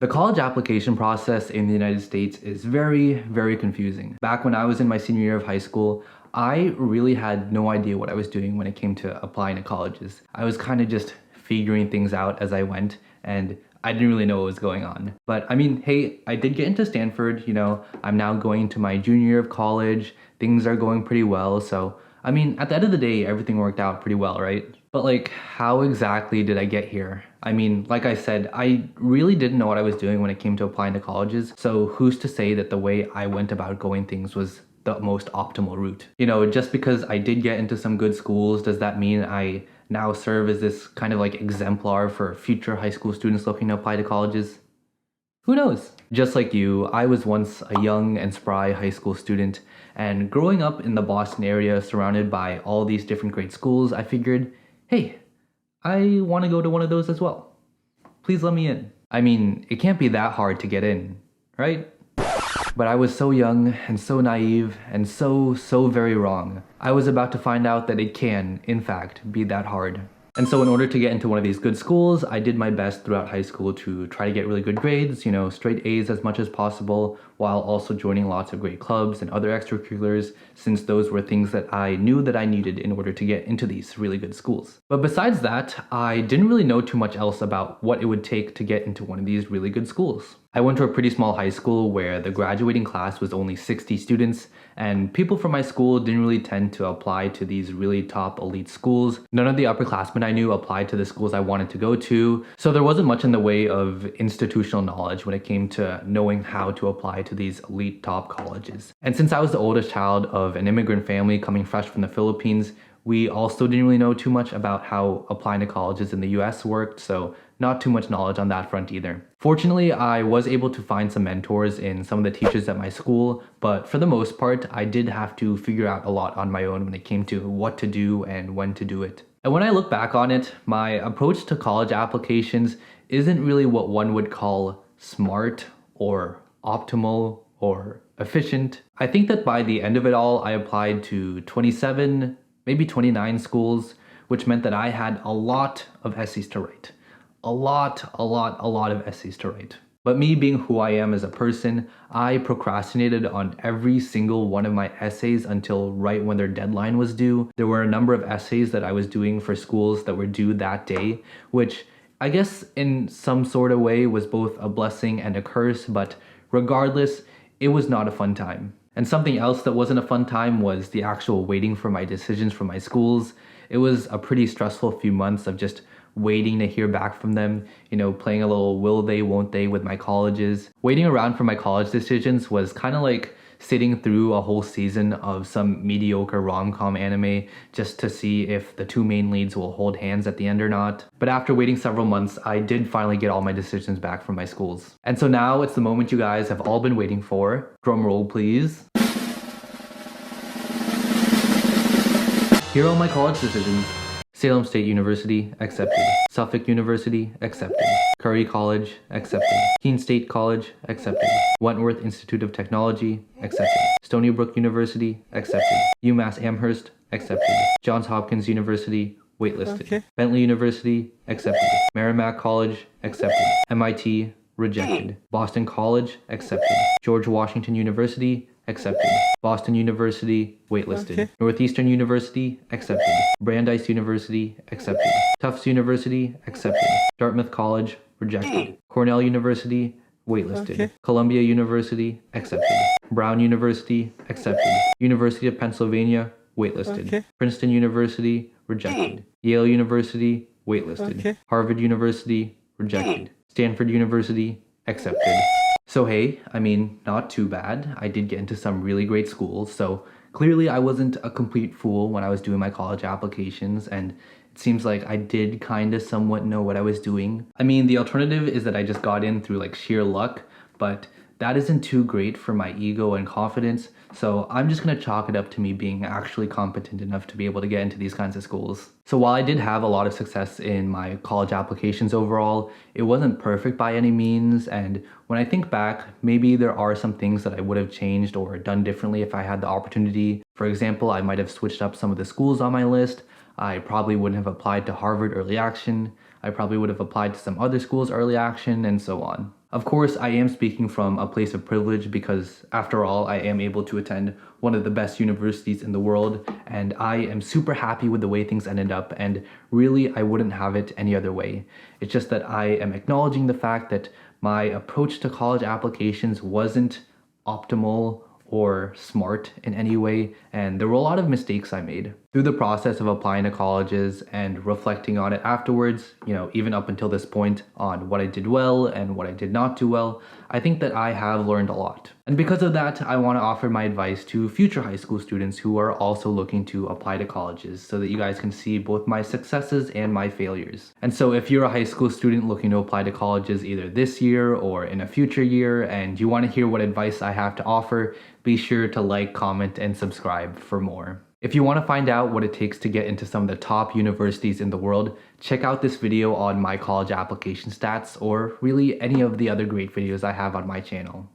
The college application process in the United States is very, very confusing. Back when I was in my senior year of high school, I really had no idea what I was doing when it came to applying to colleges. I was kind of just figuring things out as I went, and I didn't really know what was going on. But I mean, hey, I did get into Stanford, I'm now going into my junior year of college. Things are going pretty well, so I mean, at the end of the day, everything worked out pretty well, right? But like, how exactly did I get here? I mean, like I said, I really didn't know what I was doing when it came to applying to colleges, so who's to say that the way I went about going things was the most optimal route? Just because I did get into some good schools, does that mean I now serve as this kind of like exemplar for future high school students looking to apply to colleges? Who knows? Just like you, I was once a young and spry high school student, and growing up in the Boston area surrounded by all these different great schools, I figured, hey, I want to go to one of those as well. Please let me in. I mean, it can't be that hard to get in, right? But I was so young and so naive and so very wrong. I was about to find out that it can, in fact, be that hard. And so in order to get into one of these good schools, I did my best throughout high school to try to get really good grades, straight A's as much as possible, while also joining lots of great clubs and other extracurriculars, since those were things that I knew that I needed in order to get into these really good schools. But besides that, I didn't really know too much else about what it would take to get into one of these really good schools. I went to a pretty small high school where the graduating class was only 60 students, and people from my school didn't really tend to apply to these really top elite schools. None of the upperclassmen I knew applied to the schools I wanted to go to, so there wasn't much in the way of institutional knowledge when it came to knowing how to apply to these elite top colleges. And since I was the oldest child of an immigrant family coming fresh from the Philippines, we also didn't really know too much about how applying to colleges in the US worked, so not too much knowledge on that front either. Fortunately, I was able to find some mentors in some of the teachers at my school, but for the most part, I did have to figure out a lot on my own when it came to what to do and when to do it. And when I look back on it, my approach to college applications isn't really what one would call smart or optimal or efficient. I think that by the end of it all, I applied to 27, maybe 29 schools, which meant that I had a lot of essays to write. A lot of essays to write. But me being who I am as a person, I procrastinated on every single one of my essays until right when their deadline was due. There were a number of essays that I was doing for schools that were due that day, which I guess in some sort of way was both a blessing and a curse, but regardless, it was not a fun time. And something else that wasn't a fun time was the actual waiting for my decisions from my schools. It was a pretty stressful few months of just waiting to hear back from them, playing a little will they, won't they with my colleges. Waiting around for my college decisions was kind of like sitting through a whole season of some mediocre rom-com anime just to see if the two main leads will hold hands at the end or not. But after waiting several months, I did finally get all my decisions back from my schools. And so now it's the moment you guys have all been waiting for. Drum roll, please. Here are all my college decisions. Salem State University, accepted. Suffolk University, accepted. Curry College, accepted. Keene State College, accepted. Wentworth Institute of Technology, accepted. Stony Brook University, accepted. UMass Amherst, accepted. Johns Hopkins University, waitlisted. Okay. Bentley University, accepted. Merrimack College, accepted. MIT, rejected. Boston College, accepted. George Washington University, accepted. Boston University, waitlisted. Okay. Northeastern University, accepted. Brandeis University, accepted. Tufts University, accepted. Dartmouth College, rejected. Cornell University, waitlisted. Okay. Columbia University, accepted. Brown University, accepted. University of Pennsylvania, waitlisted. Okay. Princeton University, rejected. Yale University, waitlisted. Okay. Harvard University, rejected. Stanford University, accepted. So hey, I mean, not too bad. I did get into some really great schools, so clearly I wasn't a complete fool when I was doing my college applications, and it seems like I did kind of somewhat know what I was doing. I mean, the alternative is that I just got in through like sheer luck, but that isn't too great for my ego and confidence, so I'm just gonna chalk it up to me being actually competent enough to be able to get into these kinds of schools. So while I did have a lot of success in my college applications overall, it wasn't perfect by any means, and when I think back, maybe there are some things that I would have changed or done differently if I had the opportunity. For example, I might have switched up some of the schools on my list. I probably wouldn't have applied to Harvard early action. I probably would have applied to some other schools early action, and so on. Of course, I am speaking from a place of privilege because, after all, I am able to attend one of the best universities in the world, and I am super happy with the way things ended up, and really, I wouldn't have it any other way. It's just that I am acknowledging the fact that my approach to college applications wasn't optimal or smart in any way, and there were a lot of mistakes I made. Through the process of applying to colleges and reflecting on it afterwards, even up until this point on what I did well and what I did not do well, I think that I have learned a lot. And because of that, I want to offer my advice to future high school students who are also looking to apply to colleges so that you guys can see both my successes and my failures. And so if you're a high school student looking to apply to colleges either this year or in a future year and you want to hear what advice I have to offer, be sure to like, comment, and subscribe for more. If you want to find out what it takes to get into some of the top universities in the world, check out this video on my college application stats or really any of the other great videos I have on my channel.